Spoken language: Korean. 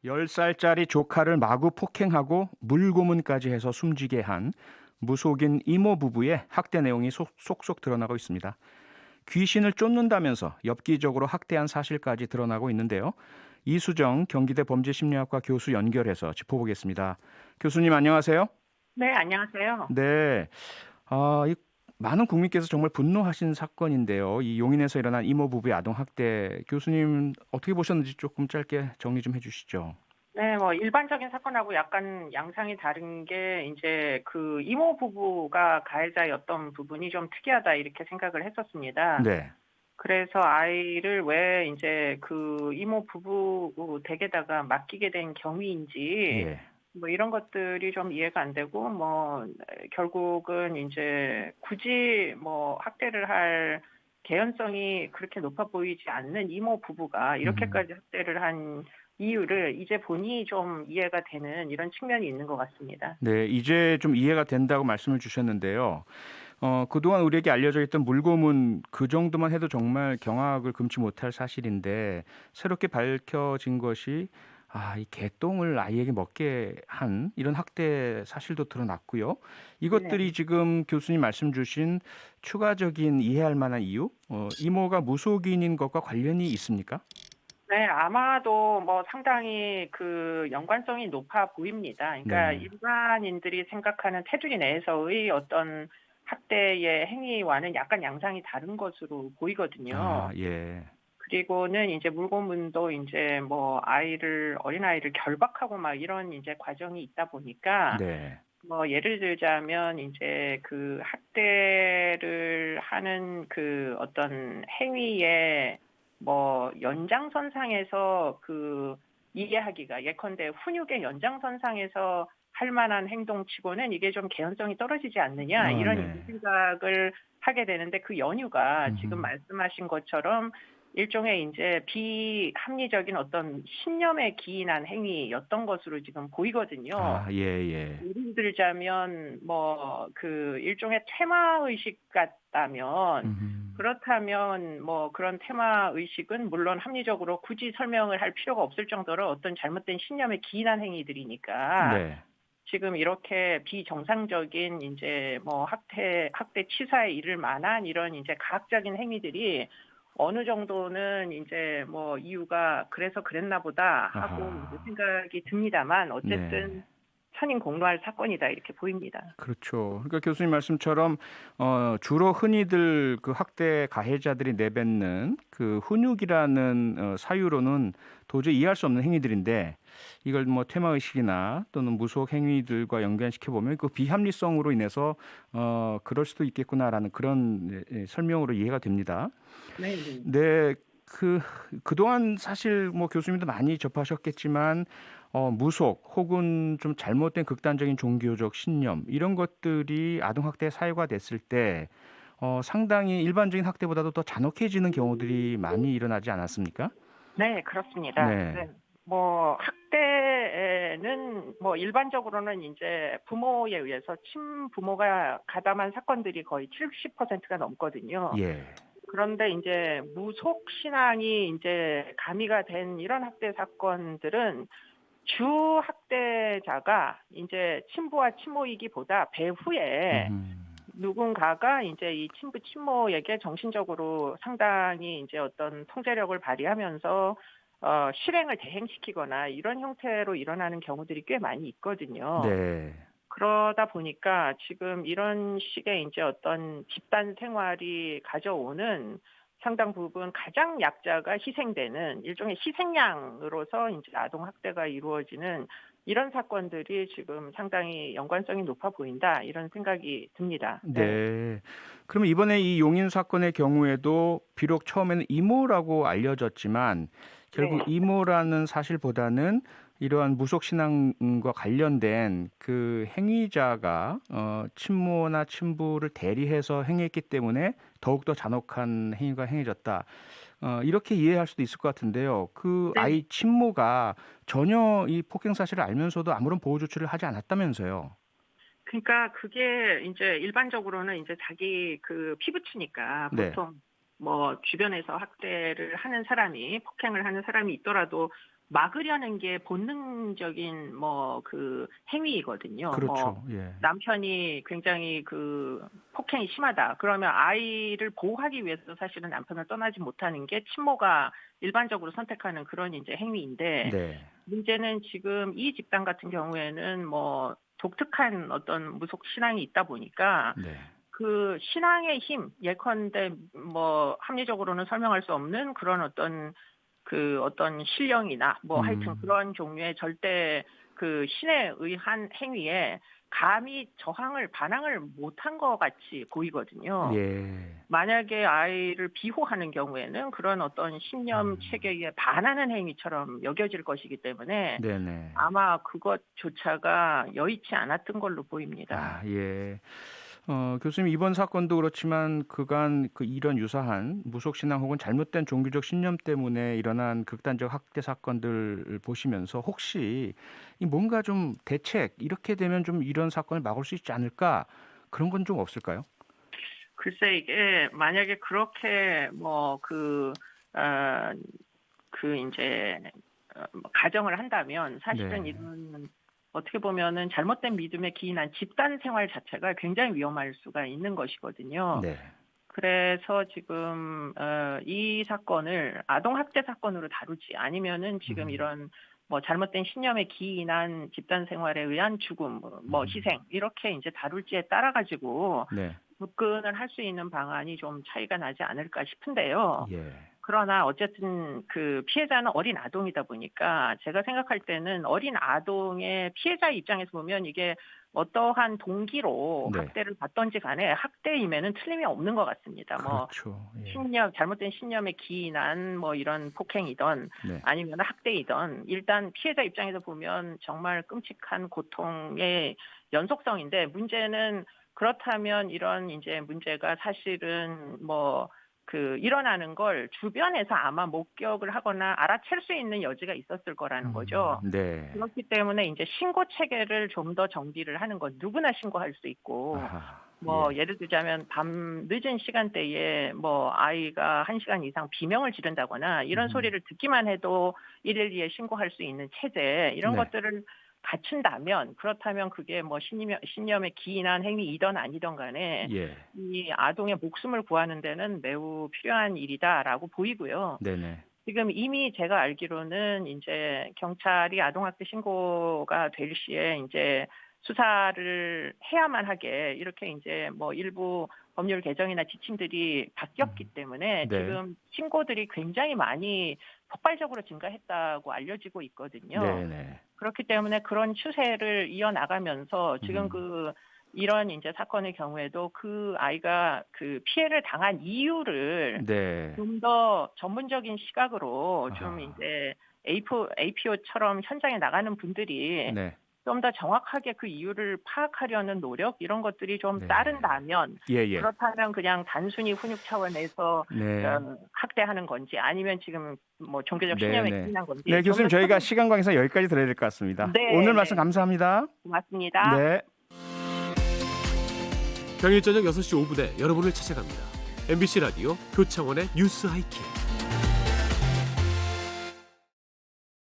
10살짜리 조카를 마구 폭행하고 물고문까지 해서 숨지게 한 무속인 이모 부부의 학대 내용이 속속 드러나고 있습니다. 귀신을 쫓는다면서 엽기적으로 학대한 사실까지 드러나고 있는데요. 이수정 경기대 범죄심리학과 교수 연결해서 짚어보겠습니다. 교수님 안녕하세요. 네, 안녕하세요. 네. 이 많은 국민께서 정말 분노하신 사건인데요. 이 용인에서 일어난 이모 부부의 아동 학대 교수님 어떻게 보셨는지 조금 짧게 정리 좀 해주시죠. 네, 뭐 일반적인 사건하고 약간 양상이 다른 게 이제 그 이모 부부가 가해자였던 부분이 좀 특이하다 이렇게 생각을 했었습니다. 네. 그래서 아이를 왜 이제 그 이모 부부 댁에다가 맡기게 된 경위인지 예. 뭐 이런 것들이 좀 이해가 안 되고 뭐 결국은 이제 굳이 뭐 학대를 할 개연성이 그렇게 높아 보이지 않는 이모 부부가 음. 이렇게까지 학대를 한 이유를 이제 보니 좀 이해가 되는 이런 측면이 있는 것 같습니다. 네, 이제 좀 이해가 된다고 말씀을 주셨는데요. 그동안 우리에게 알려져 있던 물고문 그 정도만 해도 정말 경악을 금치 못할 사실인데 새롭게 밝혀진 것이 이 개똥을 아이에게 먹게 한 이런 학대 사실도 드러났고요. 네. 이것들이 지금 교수님 말씀 주신 추가적인 이해할 만한 이유, 이모가 무속인인 것과 관련이 있습니까? 네. 아마도 뭐 상당히 그 연관성이 높아 보입니다. 그러니까 네. 일반인들이 생각하는 테두리 내에서의 어떤 학대의 행위와는 약간 양상이 다른 것으로 보이거든요. 예. 그리고는 인제 물고문도 인제 뭐 어린아이를 결박하고 막 이런 인제 과정이 있다 보니까 네. 뭐 예를 들자면 인제 그 학대를 하는 그 어떤 행위의 뭐 연장선상에서 그 이해하기가 예컨대 훈육의 연장선상에서 할 만한 행동치고는 '이게 좀 개연성이 떨어지지 않느냐.' 이런 인제 네. 생각을 하게 되는데 그 연유가 지금 음음. 말씀하신 것처럼 일종의 인제 비합리적인 어떤 신념에 기인한 행위였던 것으로 지금 보이거든요. 예예. 예를 들자면 뭐 그 일종의 테마 의식 같다면 음. 그렇다면 뭐 그런 테마 의식은 물론 합리적으로 굳이 설명을 할 필요가 없을 정도로 어떤 잘못된 신념에 기인한 행위들이니까 네. 지금 이렇게 비정상적인 인제 뭐 학대 치사에 이를 만한 이런 인제 가학적인 행위들이 어느 정도는 인제 뭐 '이유가 그래서 그랬나 보다.' 하고 인제 아하. 생각이 듭니다만 네. 어쨌든 '선임공로할 사건이다.' 이렇게 보입니다. 그렇죠. 그러니까 교수님 말씀처럼 주로 흔히들 그 학대 가해자들이 내뱉는 그 훈육이라는 사유로는 도저히 이해할 수 없는 행위들인데 이걸 뭐 테마 의식이나 또는 무속 행위들과 연관시켜 보면 그 비합리성으로 인해서 '그럴 수도 있겠구나.'라는 그런 설명으로 이해가 됩니다. 네네. 네. 그동안 사실 뭐 교수님도 많이 접하셨겠지만 무속 혹은 좀 잘못된 극단적인 종교적 신념 이런 것들이 아동 학대의 사유가 됐을 때 상당히 일반적인 학대보다도 더 잔혹해지는 경우들이 많이 일어나지 않았습니까? 네, 그렇습니다. 네. 네. 뭐 학대는 뭐 일반적으로는 인제 부모에 의해서 친부모가 가담한 사건들이 거의 70%가 넘거든요. 예. 그런데 인제 무속 신앙이 인제 가미가 된 이런 학대 사건들은 주 학대자가 인제 친부와 친모이기보다 배후에 음. 누군가가 인제 이 친부 친모에게 정신적으로 상당히 인제 어떤 통제력을 발휘하면서 실행을 대행시키거나 이런 형태로 일어나는 경우들이 꽤 많이 있거든요. 네. 그러다 보니까 지금 이런 식의 인제 어떤 집단 생활이 가져오는 상당 부분 가장 약자가 희생되는 일종의 희생양으로서 인제 아동 학대가 이루어지는 이런 사건들이 지금 상당히 연관성이 높아 보인다 이런 생각이 듭니다. 네. 네. 그러면 이번에 이 용인 사건의 경우에도 비록 처음에는 이모라고 알려졌지만 결국 네. 이모라는 사실보다는 이러한 무속 신앙과 관련된 그 행위자가 친모나 친부를 대리해서 행했기 때문에 더욱더 잔혹한 행위가 행해졌다. 이렇게 이해할 수도 있을 것 같은데요. 그 네. 아이 친모가 전혀 이 폭행 사실을 알면서도 아무런 보호 조치를 하지 않았다면서요. 그러니까 그게 인제 일반적으로는 인제 자기 그 피부치니까 네. 보통 뭐 주변에서 학대를 하는 사람이 폭행을 하는 사람이 있더라도 막으려는 게 본능적인 뭐 그 행위이거든요. 그렇죠. 예. 남편이 굉장히 그 폭행이 심하다. 그러면 아이를 보호하기 위해서 사실은 남편을 떠나지 못하는 게 친모가 일반적으로 선택하는 그런 이제 행위인데 네. 문제는 지금 이 집단 같은 경우에는 뭐 독특한 어떤 무속 신앙이 있다 보니까 네. 그 신앙의 힘, 예컨대 뭐 합리적으로는 설명할 수 없는 그런 어떤 그 어떤 신령이나 뭐 하여튼 그런 종류의 절대 그 신에 의한 행위에 감히 저항을 반항을 못한 것 같이 보이거든요. 예. 만약에 아이를 비호하는 경우에는 그런 어떤 신념 체계에 반하는 행위처럼 여겨질 것이기 때문에 네네. 아마 그것조차가 여의치 않았던 걸로 보입니다. 아, 예. 교수님 이번 사건도 그렇지만 그간 그 이런 유사한 무속 신앙 혹은 잘못된 종교적 신념 때문에 일어난 극단적 학대 사건들을 보시면서 혹시 이 뭔가 좀 대책 이렇게 되면 좀 이런 사건을 막을 수 있지 않을까 그런 건 좀 없을까요? 글쎄 이게 만약에 그렇게 뭐 이제 뭐 가정을 한다면 사실은 네. 이런 어떻게 보면은 잘못된 믿음에 기인한 집단 생활 자체가 굉장히 위험할 수가 있는 것이거든요. 네. 그래서 지금 이 사건을 아동 학대 사건으로 다루지 아니면은 지금 이런 뭐 잘못된 신념에 기인한 집단 생활에 의한 죽음, 뭐 희생 이렇게 이제 다룰지에 따라 가지고 네. 접근을 할 수 있는 방안이 좀 차이가 나지 않을까 싶은데요. 예. 그러나 어쨌든 그 피해자는 어린 아동이다 보니까 제가 생각할 때는 어린 아동의 피해자 입장에서 보면 이게 어떠한 동기로 네. 학대를 받던지 간에 학대임에는 틀림이 없는 것 같습니다. 뭐 그렇죠. 예. 잘못된 신념에 기인한 뭐 이런 폭행이든 네. 아니면 학대이든 일단 피해자 입장에서 보면 정말 끔찍한 고통의 연속성인데 문제는 그렇다면 이런 이제 문제가 사실은 뭐 일어나는 걸 주변에서 아마 목격을 하거나 알아챌 수 있는 여지가 있었을 거라는 거죠. 네. 그렇기 때문에 이제 신고 체계를 좀 더 정비를 하는 건 누구나 신고할 수 있고 아하. 뭐 예. 예를 들자면 밤 늦은 시간대에 뭐 아이가 1시간 이상 비명을 지른다거나 이런 소리를 듣기만 해도 112에 신고할 수 있는 체제 이런 네. 것들을 갖춘다면 그렇다면 그게 뭐 신념에 기인한 행위이든 아니든 간에 예. 이 아동의 목숨을 구하는 데는 매우 필요한 일이다라고 보이고요. 네네. 지금 이미 제가 알기로는 이제 경찰이 아동학대 신고가 될 시에 이제 수사를 해야만 하게 이렇게 이제 뭐 일부 법률 개정이나 지침들이 바뀌었기 때문에 네. 지금 신고들이 굉장히 많이 폭발적으로 증가했다고 알려지고 있거든요. 네네. 그렇기 때문에 그런 추세를 이어나가면서 지금 이런 이제 사건의 경우에도 그 아이가 그 피해를 당한 이유를 네. 좀 더 전문적인 시각으로 좀 아하. 이제 APO처럼 현장에 나가는 분들이 네. 좀 더 정확하게 그 이유를 파악하려는 노력 이런 것들이 좀 네. 따른다면 예예. 그렇다면 그냥 단순히 훈육 차원에서 네. 학대하는 건지 아니면 지금 뭐 종교적 신념에 네네. 기인한 건지 네, 좀 교수님 더 저희가 시간 관계상 여기까지 들어야 될 것 같습니다. 네, 오늘 말씀 네. 감사합니다. 고맙습니다. 네. 평일 저녁 6시 5분에 여러분을 찾아갑니다. MBC 라디오 표창원의 뉴스 하이킥.